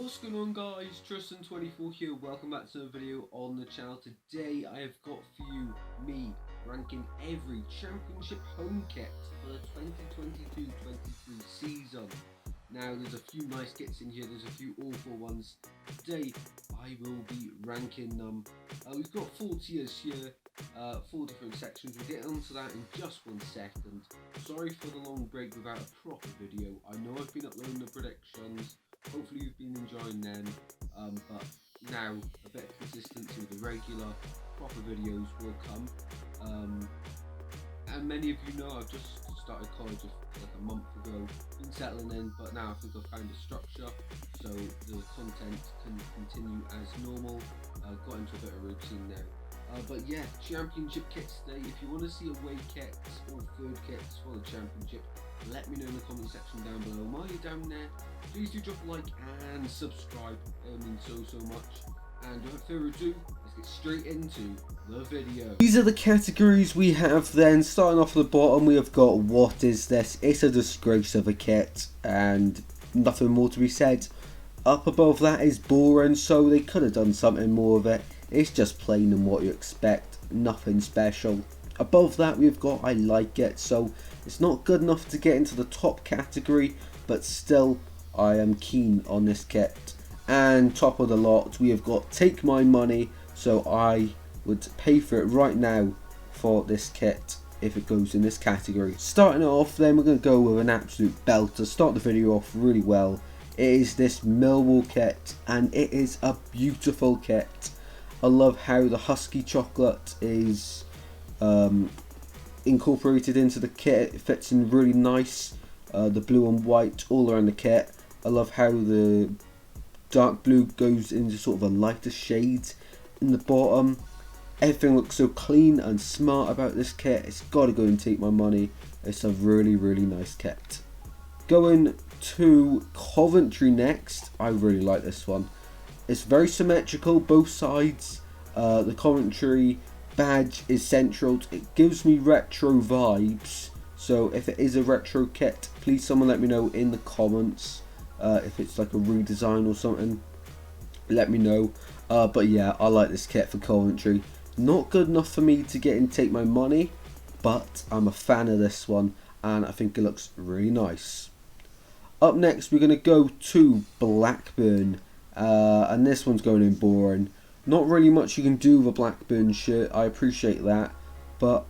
What's going on, guys? Tristan24 here. Welcome back to another video on the channel. Today I have got for you me ranking every championship home kit for the 2022-23 season. Now there's a few nice kits in here, there's a few awful ones. Today I will be ranking them. We've got 4 tiers here, 4 different sections. We'll get onto that in just one second. Sorry for the long break without a proper video. I know I've been uploading the predictions. Hopefully you've been enjoying them, but now a bit of consistency with the regular, proper videos will come. And many of you know I've just started college like a month ago, been settling in, but now I think I've found a structure, so the content can continue as normal. Got into a bit of routine now. But yeah, championship kits today. If you want to see away kits or third kits for the championship, let me know in the comment section down below. While you're down there, please do drop a like and subscribe. It means so much. And without further ado, let's get straight into the video. These are the categories we have then. Starting off at the bottom, we have got what is this? It's a disgrace of a kit and nothing more to be said. Up above that is boring, so they could have done something more of it. It's just plain and what you expect, nothing special. Above that we've got I like it, so it's not good enough to get into the top category, but still I am keen on this kit. And top of the lot we have got take my money, so I would pay for it right now for this kit if it goes in this category. Starting it off then, we're going to go with an absolute belter. Start the video off really well. It is this Millwall kit and it is a beautiful kit. I love how the husky chocolate is incorporated into the kit. It fits in really nice. The blue and white all around the kit. I love how the dark blue goes into sort of a lighter shade in the bottom. Everything looks so clean and smart about this kit. It's got to go and take my money. It's a really nice kit. Going to Coventry next. I really like this one. It's very symmetrical, both sides. The Coventry badge is central. It gives me retro vibes. So if it is a retro kit, please someone let me know in the comments. If it's like a redesign or something, let me know. But yeah, I like this kit for Coventry. Not good enough for me to get and take my money, but I'm a fan of this one and I think it looks really nice. Up next we're going to go to Blackburn. And this one's going in boring. Not really much you can do with a Blackburn shirt, I appreciate that, but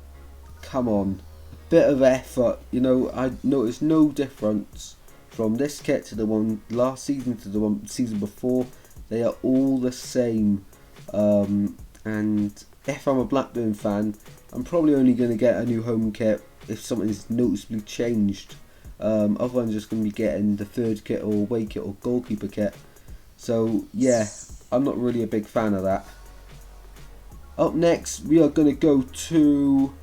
come on, a bit of effort. You know, I noticed no difference from this kit to the one last season to the one season before. They are all the same, and if I'm a Blackburn fan, I'm probably only going to get a new home kit if something's noticeably changed. Otherwise I'm just going to be getting the third kit or away kit or goalkeeper kit. So yeah, I'm not really a big fan of that. Up next we are going to go to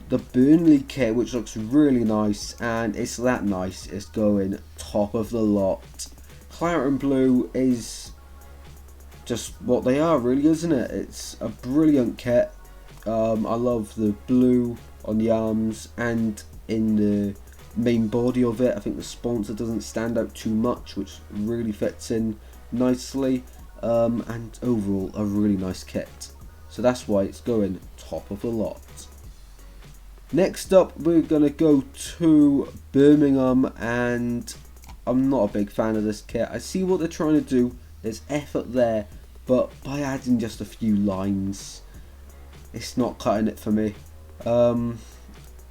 the Burnley kit, which looks really nice, and it's that nice it's going top of the lot. Claret and blue is just what they are really, isn't it? It's a brilliant kit. I love the blue on the arms and in the main body of it. I think the sponsor doesn't stand out too much, which really fits in nicely, and overall a really nice kit, so that's why it's going top of the lot. Next up we're gonna go to Birmingham, and I'm not a big fan of this kit. I see what they're trying to do, there's effort there, but by adding just a few lines it's not cutting it for me.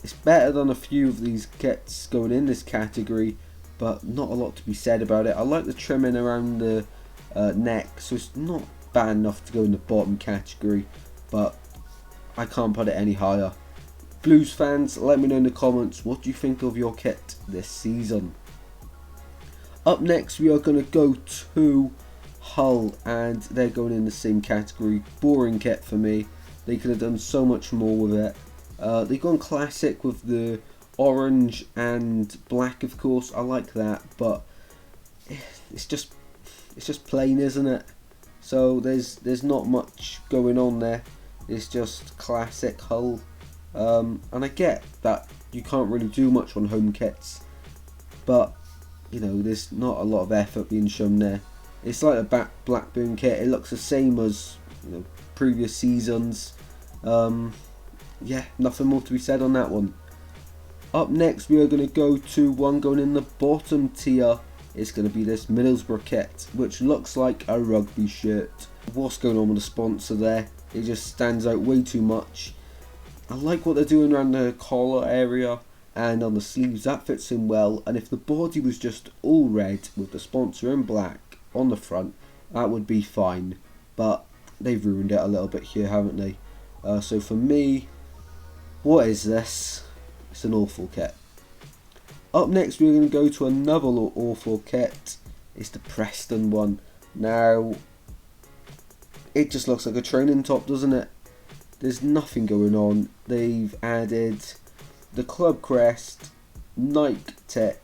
It's better than a few of these kits going in this category, but not a lot to be said about it. I like the trimming around the neck, so it's not bad enough to go in the bottom category, but I can't put it any higher. Blues fans, let me know in the comments what do you think of your kit this season. Up next we are going to go to Hull, and they're going in the same category. Boring kit for me. They could have done so much more with it. They've gone classic with the orange and black, of course. I like that, but it's just plain, isn't it? So there's not much going on there. It's just classic Hull, and I get that you can't really do much on home kits, but you know, there's not a lot of effort being shown there. It's like a Blackburn kit. It looks the same as previous seasons. Yeah, nothing more to be said on that one. Up next, we are going to go to one going in the bottom tier. It's going to be this Middlesbrough kit, which looks like a rugby shirt. What's going on with the sponsor there? It just stands out way too much. I like what they're doing around the collar area and on the sleeves. That fits in well. And if the body was just all red with the sponsor in black on the front, that would be fine. But they've ruined it a little bit here, haven't they? So for me, what is this? It's an awful kit. Up next, we're going to go to another awful kit. It's the Preston one. Now, it just looks like a training top, doesn't it? There's nothing going on. They've added the club crest, Nike tech,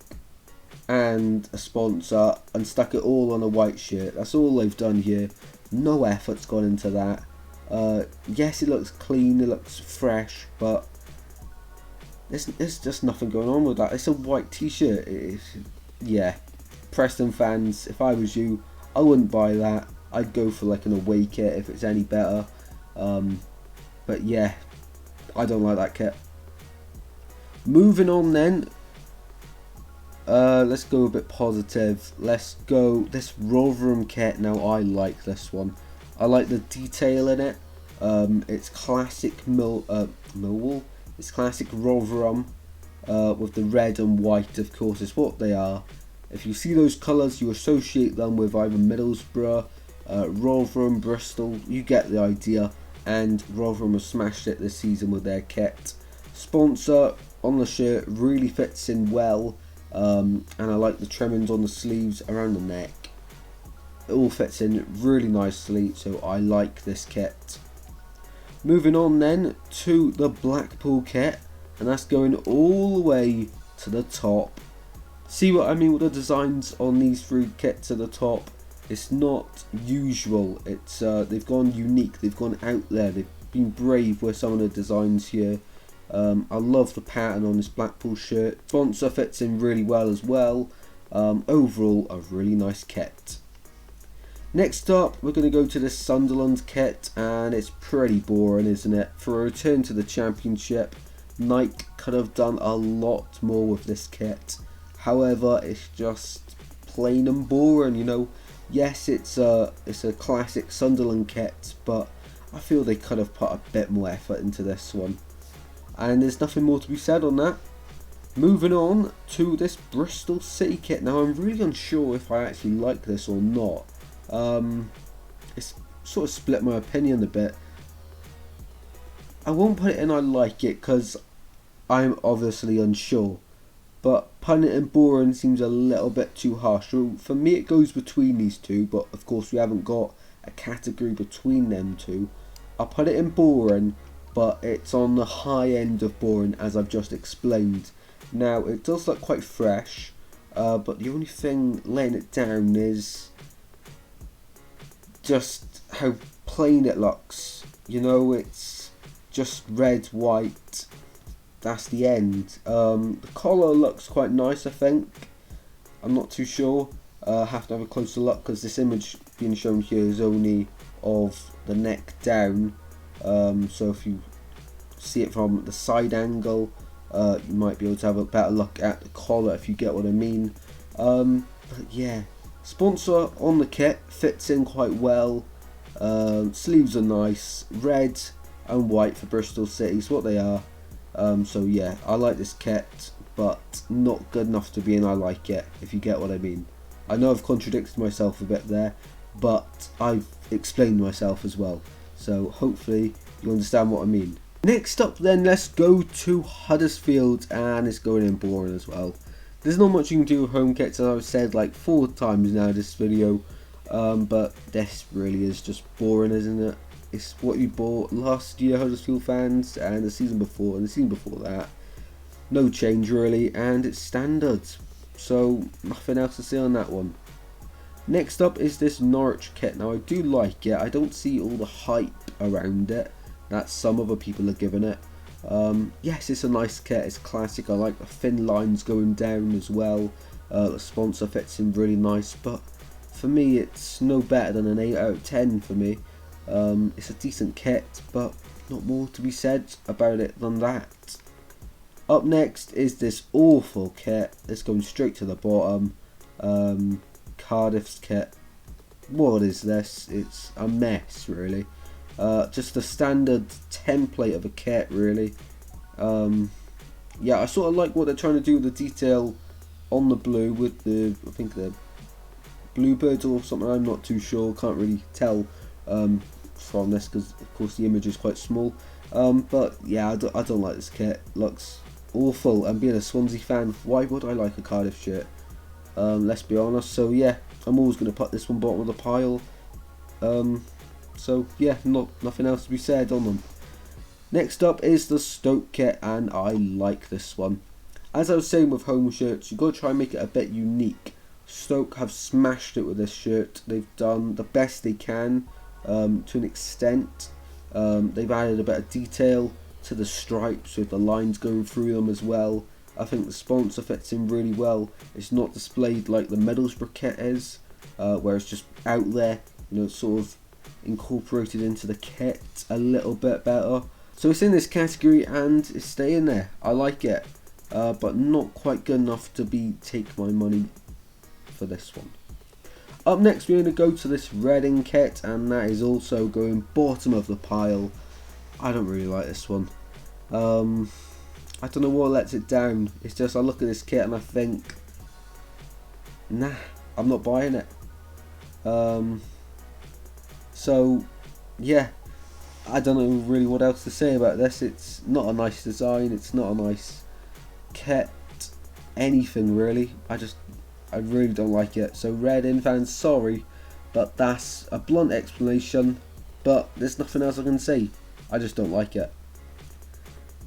and a sponsor, and stuck it all on a white shirt. That's all they've done here. No effort's gone into that. Yes, it looks clean, it looks fresh, but there's just nothing going on with that. It's a white t-shirt. Yeah, Preston fans, if I was you, I wouldn't buy that. I'd go for like an away kit if it's any better. But yeah, I don't like that kit. Moving on then, let's go a bit positive. Let's go this Rotherham kit. Now I like this one. I like the detail in it. It's classic Millwall. It's classic Rotherham with the red and white, of course, is what they are. If you see those colours, you associate them with either Middlesbrough, Rotherham, Bristol. You get the idea. And Rotherham have smashed it this season with their kit. Sponsor on the shirt really fits in well. And I like the trimmings on the sleeves around the neck. It all fits in really nicely, so I like this kit. Moving on then to the Blackpool kit, and that's going all the way to the top. See what I mean with the designs on these three kits at the top? It's not usual. It's they've gone unique. They've gone out there. They've been brave with some of the designs here. I love the pattern on this Blackpool shirt. Sponsor fits in really well as well. Overall, a really nice kit. Next up, we're going to go to the Sunderland kit, and it's pretty boring, isn't it? For a return to the Championship, Nike could have done a lot more with this kit. However, it's just plain and boring, you know. Yes, it's a classic Sunderland kit, but I feel they could have put a bit more effort into this one. And there's nothing more to be said on that. Moving on to this Bristol City kit. Now, I'm really unsure if I actually like this or not. It's sort of split my opinion a bit. I won't put it in I like it because I'm obviously unsure, but putting it in boring seems a little bit too harsh. So for me it goes between these two, but of course we haven't got a category between them two. I'll put it in boring, but it's on the high end of boring, as I've just explained. Now it does look quite fresh, but the only thing laying it down is just how plain it looks. You know, it's just red, white. That's the end. The collar looks quite nice, I think. I'm not too sure. Have to have a closer look because this image being shown here is only of the neck down. So if you see it from the side angle, you might be able to have a better look at the collar, if you get what I mean. But yeah, sponsor on the kit fits in quite well. Sleeves are nice, red and white for Bristol City is what they are. So yeah, I like this kit, but not good enough to be in I like it, if you get what I mean. I know I've contradicted myself a bit there, but I've explained myself as well, so hopefully you understand what I mean. Next up then, let's go to Huddersfield, and it's going in boring as well. There's not much you can do with home kits, as I've said like 4 times now this video, but this really is just boring, isn't it? It's what you bought last year, Huddersfield fans, and the season before, and the season before that. No change really, and it's standard. So nothing else to say on that one. Next up is this Norwich kit. Now I do like it. I don't see all the hype around it that some other people are giving it. Yes, it's a nice kit. It's classic. I like the thin lines going down as well. The sponsor fits in really nice, but for me, it's no better than an 8 out of 10 for me. It's a decent kit, but not more to be said about it than that. Up next is this awful kit. It's going straight to the bottom. Cardiff's kit. What is this? It's a mess, really. Just a standard template of a kit, really. Yeah, I sort of like what they're trying to do with the detail on the blue with the, I think the bluebirds or something. I'm not too sure. Can't really tell from this because, of course, the image is quite small. But yeah, I don't like this kit. Looks awful. And being a Swansea fan, why would I like a Cardiff shirt? Let's be honest. So yeah, I'm always going to put this one bottom of the pile. So yeah, nothing else to be said on them. Next up is the Stoke kit, and I like this one. As I was saying with home shirts, you've got to try and make it a bit unique. Stoke have smashed it with this shirt. They've done the best they can to an extent. They've added a bit of detail to the stripes with the lines going through them as well. I think the sponsor fits in really well. It's not displayed like the Middlesbrough kit is, where it's just out there, you know, sort of incorporated into the kit a little bit better. So it's in this category and it's staying there. I like it, but not quite good enough to take my money for this one. Up next, we're going to go to this Reading kit, and that is also going bottom of the pile. I don't really like this one. I don't know what lets it down. It's just I look at this kit and I think, nah, I'm not buying it. So yeah, I don't know really what else to say about this. It's not a nice design. It's not a nice kit. Anything really. I really don't like it. So Reading fans, sorry, but that's a blunt explanation. But there's nothing else I can say. I just don't like it.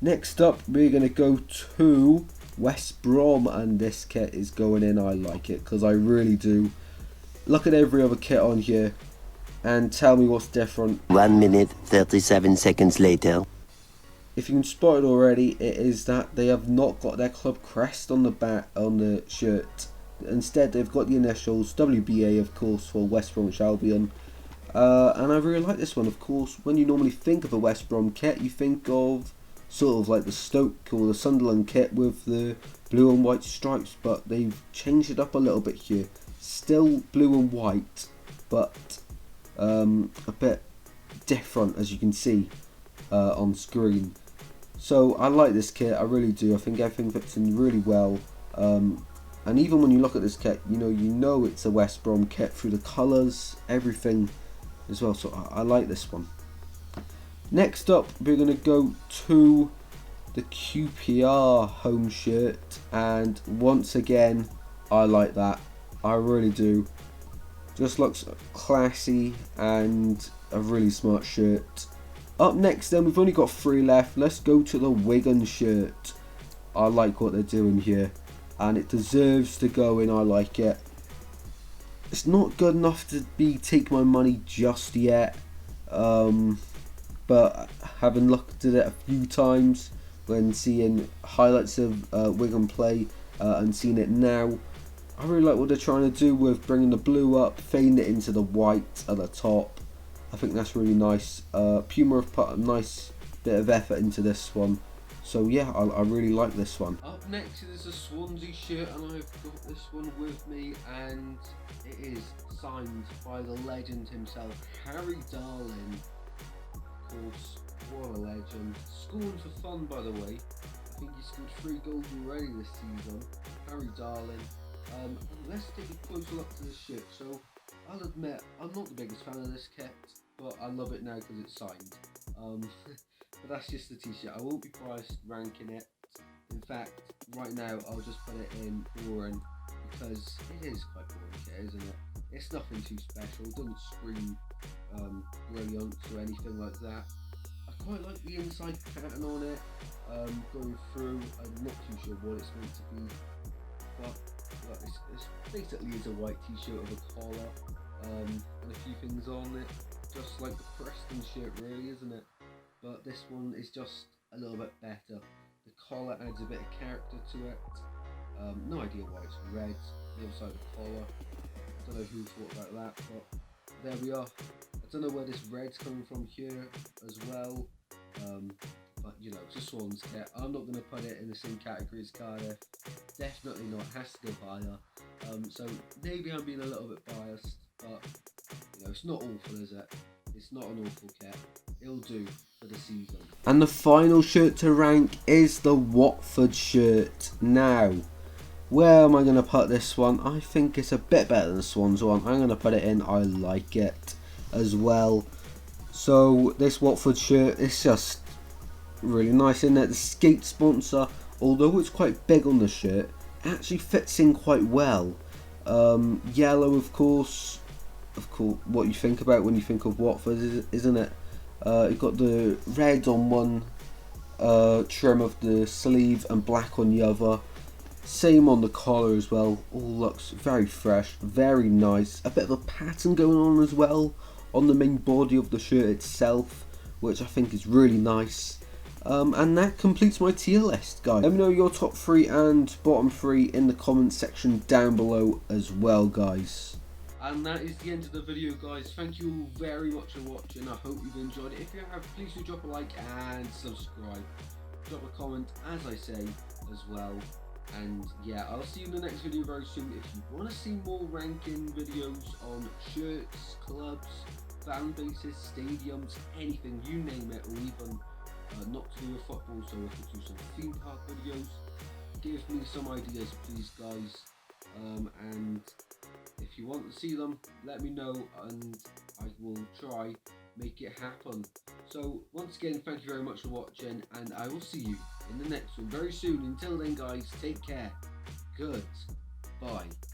Next up, we're going to go to West Brom, and this kit is going in. I like it because I really do. Look at every other kit on here and tell me what's different. 1 minute 37 seconds later. If you can spot it already, it is that they have not got their club crest on the back on the shirt. Instead, they've got the initials WBA, of course, for West Bromwich Albion. And I really like this one. Of course, when you normally think of a West Brom kit, you think of sort of like the Stoke or the Sunderland kit with the blue and white stripes, but they've changed it up a little bit here. Still blue and white, but a bit different, as you can see on screen. So I like this kit, I really do. I think everything fits in really well. And even when you look at this kit, you know it's a West Brom kit through the colours, everything as well. So I like this one. Next up, we're going to go to the QPR home shirt, and once again, I like that. I really do. Just looks classy and a really smart shirt. Up next then, we've only got 3 left. Let's go to the Wigan shirt. I like what they're doing here, and it deserves to go in. I like it. It's not good enough to take my money just yet. But having looked at it a few times when seeing highlights of Wigan play and seeing it now, I really like what they're trying to do with bringing the blue up, fading it into the white at the top. I think that's really nice. Puma have put a nice bit of effort into this one. So yeah, I really like this one. Up next is a Swansea shirt, and I've got this one with me, and it is signed by the legend himself, Harry Darling. Of course, what a legend. Scoring for fun, by the way. I think he scored 3 goals already this season. Harry Darling. Let's take a closer look to this shirt. So, I'll admit, I'm not the biggest fan of this kit, but I love it now because it's signed. But that's just the t-shirt. I won't be price ranking it. In fact, right now, I'll just put it in boring, because it is quite boring kit, isn't it? It's nothing too special. It doesn't scream brilliant or anything like that. I quite like the inside pattern on it going through. I'm not too sure what it's meant to be, but it's basically is a white t-shirt with a collar and a few things on it, just like the Preston shirt really, isn't it? But this one is just a little bit better. The collar adds a bit of character to it. No idea why it's red, the other side of the collar. don't know who thought about that, but there we are. I don't know where this red's coming from here as well, but you know, it's a Swans kit. I'm not going to put it in the same category as Cardiff. Definitely not. It has to go higher. So maybe I'm being a little bit biased, but you know, it's not awful, is it? It's not an awful kit. It'll do for the season. And the final shirt to rank is the Watford shirt. Now, where am I going to put this one? I think it's a bit better than the Swans one. I'm going to put it in I like it as well. So this Watford shirt is just really nice, isn't it? The skate sponsor, although it's quite big on the shirt, actually fits in quite well. Yellow, of course, what you think about when you think of Watford, isn't it? You've got the red on one trim of the sleeve and black on the other. Same on the collar as well. All looks very fresh, very nice. A bit of a pattern going on as well on the main body of the shirt itself, which I think is really nice. And that completes my tier list, guys. Let me know your top 3 and bottom 3 in the comment section down below as well, guys. And that is the end of the video, guys. Thank you all very much for watching. I hope you've enjoyed it. If you have, please do drop a like and subscribe. Drop a comment, as I say, as well. And yeah, I'll see you in the next video very soon. If you want to see more ranking videos on shirts, clubs, fan bases, stadiums, anything, you name it, or even not to do with football, so I could do some theme park videos, give me some ideas, please, guys. And if you want to see them, let me know and I will try make it happen. So once again, thank you very much for watching, and I will see you in the next one very soon. Until then, guys, take care. Goodbye.